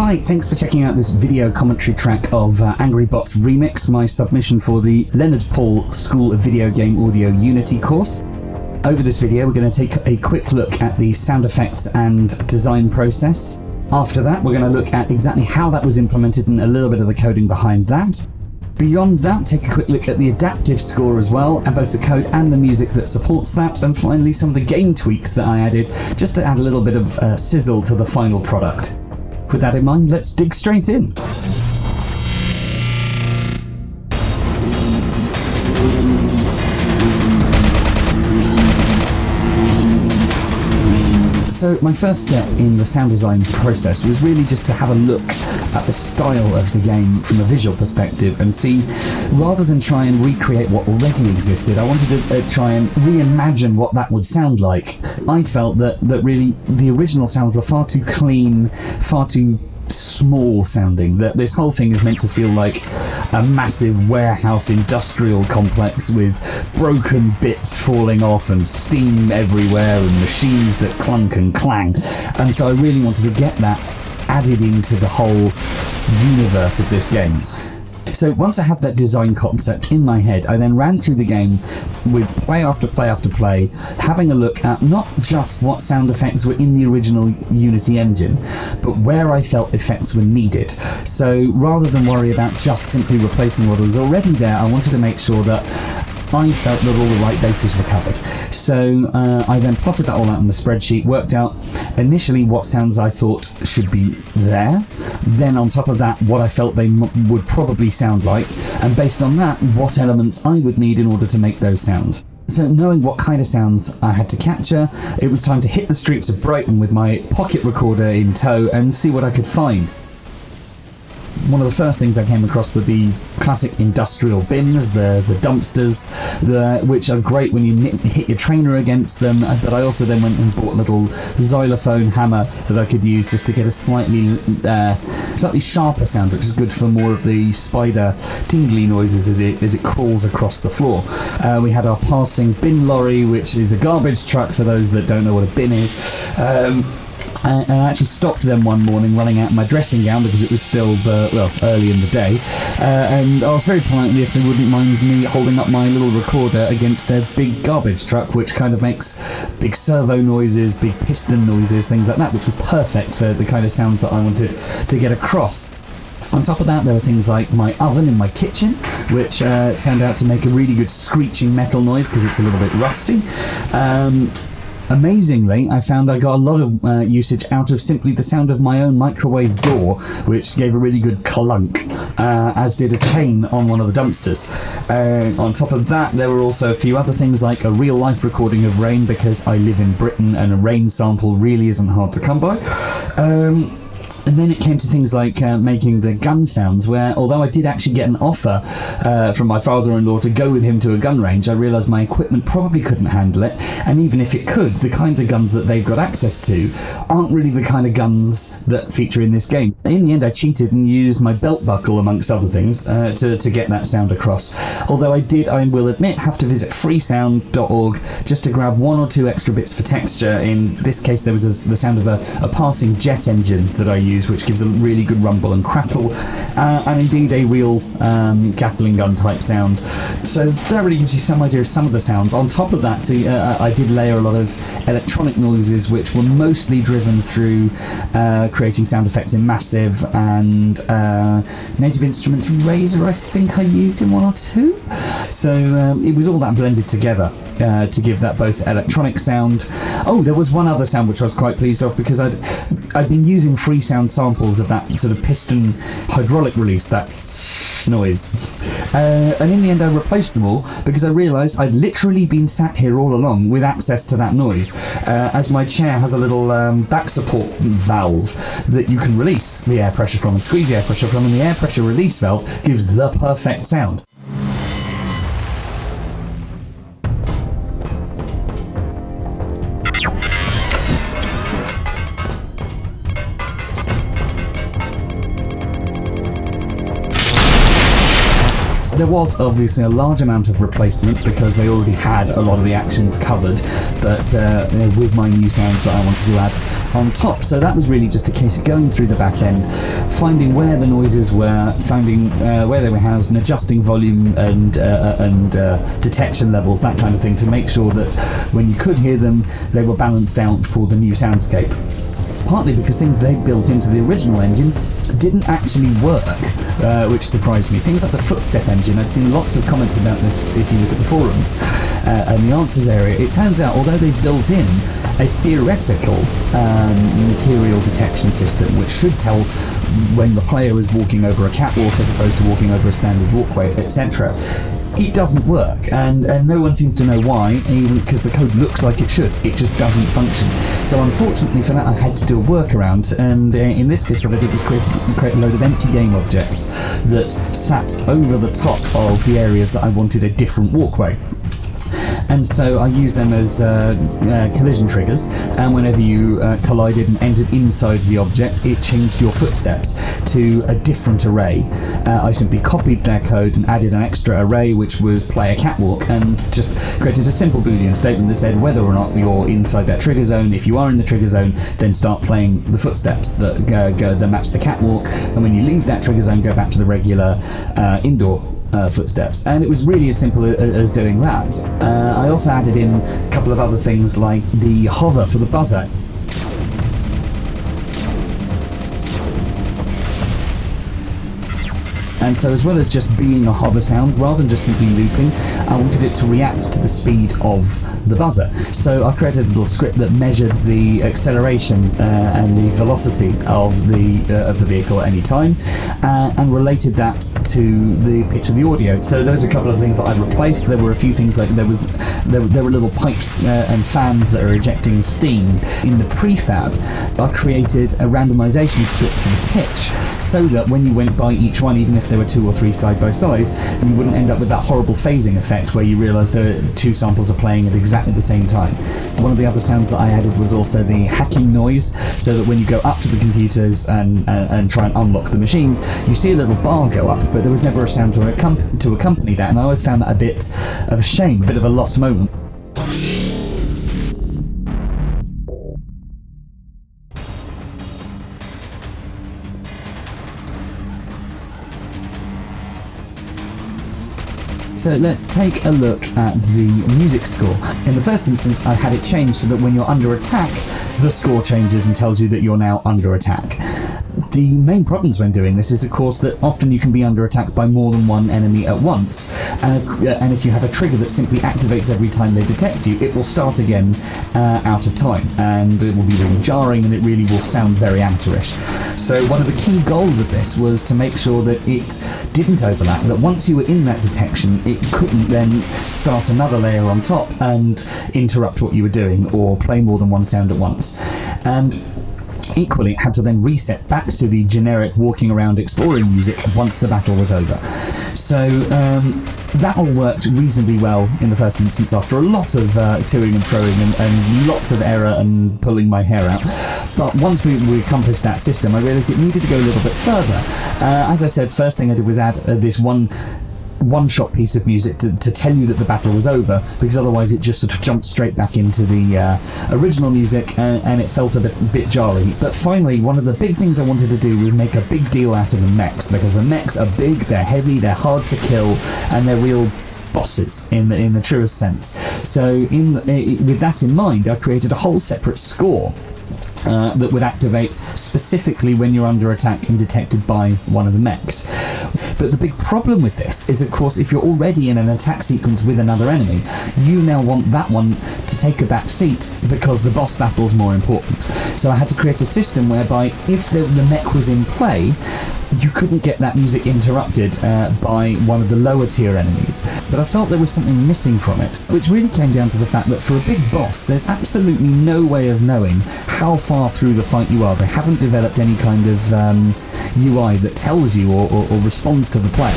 Right, thanks for checking out this video commentary track of AngryBots Remix, my submission for the Leonard Paul School of Video Game Audio Unity course. Over this video we're going to take a quick look at the sound effects and design process. After that we're going to look at exactly how that was implemented and a little bit of the coding behind that. Beyond that, take a quick look at the adaptive score as well, and both the code and the music that supports that, and finally some of the game tweaks that I added, just to add a little bit of sizzle to the final product. With that in mind, let's dig straight in. So my first step in the sound design process was really just to have a look at the style of the game from a visual perspective and see, rather than try and recreate what already existed, I wanted to try and reimagine what that would sound like. I felt that really the original sounds were far too clean, far too small sounding, that this whole thing is meant to feel like a massive warehouse industrial complex with broken bits falling off and steam everywhere and machines that clunk and clang. And so I really wanted to get that added into the whole universe of this game. So once I had that design concept in my head, I then ran through the game with play after play after play, having a look at not just what sound effects were in the original Unity engine, but where I felt effects were needed. So rather than worry about just simply replacing what was already there, I wanted to make sure that I felt that all the right bases were covered. So I then plotted that all out in the spreadsheet, worked out initially what sounds I thought should be there, then on top of that what I felt they would probably sound like, and based on that what elements I would need in order to make those sounds. So knowing what kind of sounds I had to capture, it was time to hit the streets of Brighton with my pocket recorder in tow and see what I could find. One of the first things I came across were the classic industrial bins, the dumpsters, which are great when you hit your trainer against them, but I also then went and bought a little xylophone hammer that I could use just to get a slightly sharper sound, which is good for more of the spider tingly noises as it crawls across the floor. We had our passing bin lorry, which is a garbage truck for those that don't know what a bin is. And I actually stopped them one morning running out in my dressing gown because it was still, early in the day, and I asked very politely if they wouldn't mind me holding up my little recorder against their big garbage truck, which kind of makes big servo noises, big piston noises, things like that, which were perfect for the kind of sounds that I wanted to get across. On top of that, there were things like my oven in my kitchen, which turned out to make a really good screeching metal noise because it's a little bit rusty. Amazingly, I found I got a lot of usage out of simply the sound of my own microwave door, which gave a really good clunk, as did a chain on one of the dumpsters. On top of that, there were also a few other things like a real-life recording of rain, because I live in Britain and a rain sample really isn't hard to come by. And then it came to things like making the gun sounds, where although I did actually get an offer from my father-in-law to go with him to a gun range, I realised my equipment probably couldn't handle it, and even if it could, the kinds of guns that they've got access to aren't really the kind of guns that feature in this game. In the end, I cheated and used my belt buckle, amongst other things, to get that sound across. Although I did, I will admit, have to visit freesound.org just to grab one or two extra bits for texture. In this case, there was the sound of a passing jet engine that I used, which gives a really good rumble and crackle, and indeed a real Gatling gun type sound. So that really gives you some idea of some of the sounds. On top of that, I did layer a lot of electronic noises, which were mostly driven through creating sound effects in Massive and Native Instruments Razor, I think I used in one or two. So it was all that blended together to give that both electronic sound. Oh, there was one other sound which I was quite pleased of, because I'd been using free sound samples of that sort of piston hydraulic release, that noise. And in the end I replaced them all because I realised I'd literally been sat here all along with access to that noise, as my chair has a little back support valve that you can release the air pressure from and squeeze the air pressure from, and the air pressure release valve gives the perfect sound. There was obviously a large amount of replacement because they already had a lot of the actions covered, but with my new sounds that I wanted to add on top. So that was really just a case of going through the back end, finding where the noises were, finding where they were housed, and adjusting volume and detection levels, that kind of thing, to make sure that when you could hear them, they were balanced out for the new soundscape. Partly because things they built into the original engine didn't actually work, which surprised me. Things like the footstep engine, I'd seen lots of comments about this if you look at the forums and the answers area. It turns out, although they built in a theoretical material detection system, which should tell when the player is walking over a catwalk as opposed to walking over a standard walkway, etc., it doesn't work, and no one seems to know why, even because the code looks like it should. It just doesn't function. So unfortunately for that, I had to do a workaround, and in this case what I did was create a load of empty game objects that sat over the top of the areas that I wanted a different walkway. And so I used them as collision triggers, and whenever you collided and entered inside the object, it changed your footsteps to a different array. I simply copied their code and added an extra array, which was play a catwalk, and just created a simple Boolean statement that said whether or not you're inside that trigger zone. If you are in the trigger zone, then start playing the footsteps that match the catwalk, and when you leave that trigger zone, go back to the regular indoor footsteps. And it was really as simple as doing that. I also added in a couple of other things like the hover for the buzzer. And so, as well as just being a hover sound, rather than just simply looping, I wanted it to react to the speed of the buzzer. So I created a little script that measured the acceleration and the velocity of the vehicle at any time, and related that to the pitch of the audio. So those are a couple of things that I replaced. There were a few things like there were little pipes and fans that are ejecting steam. In the prefab, I created a randomization script for the pitch, so that when you went by each one, even if there were 2 or 3 side by side, you wouldn't end up with that horrible phasing effect where you realise the 2 samples are playing at exactly the same time. One of the other sounds that I added was also the hacking noise, so that when you go up to the computers and try and unlock the machines, you see a little bar go up, but there was never a sound to accompany that, and I always found that a bit of a shame, a bit of a lost moment. So let's take a look at the music score. In the first instance, I had it changed so that when you're under attack, the score changes and tells you that you're now under attack. The main problems when doing this is, of course, that often you can be under attack by more than one enemy at once, and if you have a trigger that simply activates every time they detect you, it will start again out of time, and it will be really jarring, and it really will sound very amateurish. So one of the key goals with this was to make sure that it didn't overlap, that once you were in that detection, it couldn't then start another layer on top and interrupt what you were doing, or play more than one sound at once. And equally, it had to then reset back to the generic walking around exploring music once the battle was over. So that all worked reasonably well in the first instance after a lot of toing and throwing and lots of error and pulling my hair out. But once we accomplished that system, I realised it needed to go a little bit further. As I said, first thing I did was add this one-shot piece of music to tell you that the battle was over, because otherwise it just sort of jumped straight back into the original music, and it felt a bit jarring. But finally, one of the big things I wanted to do was make a big deal out of the mechs, because the mechs are big, they're heavy, they're hard to kill, and they're real bosses in the truest sense. So with that in mind, I created a whole separate score that would activate specifically when you're under attack and detected by one of the mechs. But the big problem with this is, of course, if you're already in an attack sequence with another enemy, you now want that one to take a back seat because the boss battle's more important. So I had to create a system whereby if the mech was in play, you couldn't get that music interrupted by one of the lower tier enemies. But I felt there was something missing from it, which really came down to the fact that for a big boss, there's absolutely no way of knowing how far through the fight you are. They haven't developed any kind of UI that tells you or responds to the player.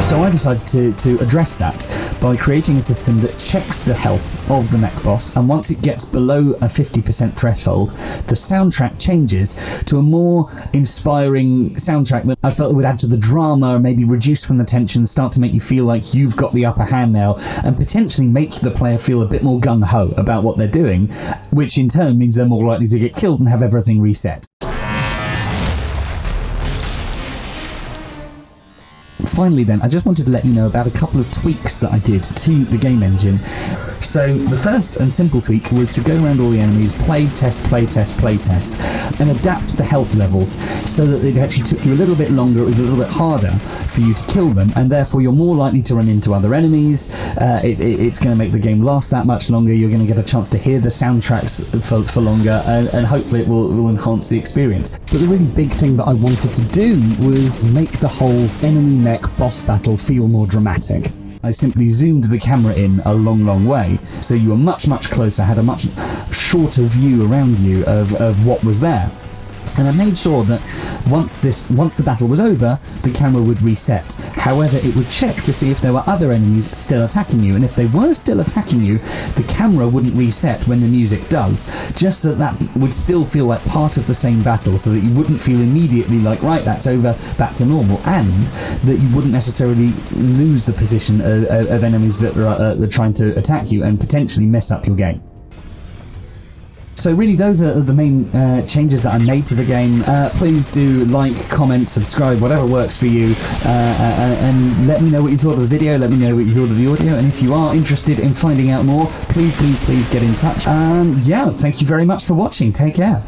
So I decided to address that by creating a system that checks the health of the mech boss, and once it gets below a 50% threshold, the soundtrack changes to a more inspiring soundtrack that I felt would add to the drama, maybe reduce from the tension, start to make you feel like you've got the upper hand now, and potentially make the player feel a bit more gung-ho about what they're doing, which in turn means they're more likely to get killed and have everything reset. Finally then, I just wanted to let you know about a couple of tweaks that I did to the game engine. So the first and simple tweak was to go around all the enemies, play test, and adapt the health levels so that it actually took you a little bit longer, it was a little bit harder for you to kill them, and therefore you're more likely to run into other enemies. It's going to make the game last that much longer, you're going to get a chance to hear the soundtracks for longer, and hopefully it will enhance the experience. But the really big thing that I wanted to do was make the whole enemy mech boss battle feel more dramatic. I simply zoomed the camera in a long way, so you were much closer, had a much shorter view around you of what was there. And I made sure that once the battle was over, the camera would reset. However, it would check to see if there were other enemies still attacking you, and if they were still attacking you, the camera wouldn't reset when the music does, just so that would still feel like part of the same battle, so that you wouldn't feel immediately like, right, that's over, back to normal, and that you wouldn't necessarily lose the position of enemies that are trying to attack you and potentially mess up your game. So really those are the main changes that I made to the game. Please do like, comment, subscribe, whatever works for you, and let me know what you thought of the video, let me know what you thought of the audio, and if you are interested in finding out more, please get in touch. Yeah, thank you very much for watching. Take care.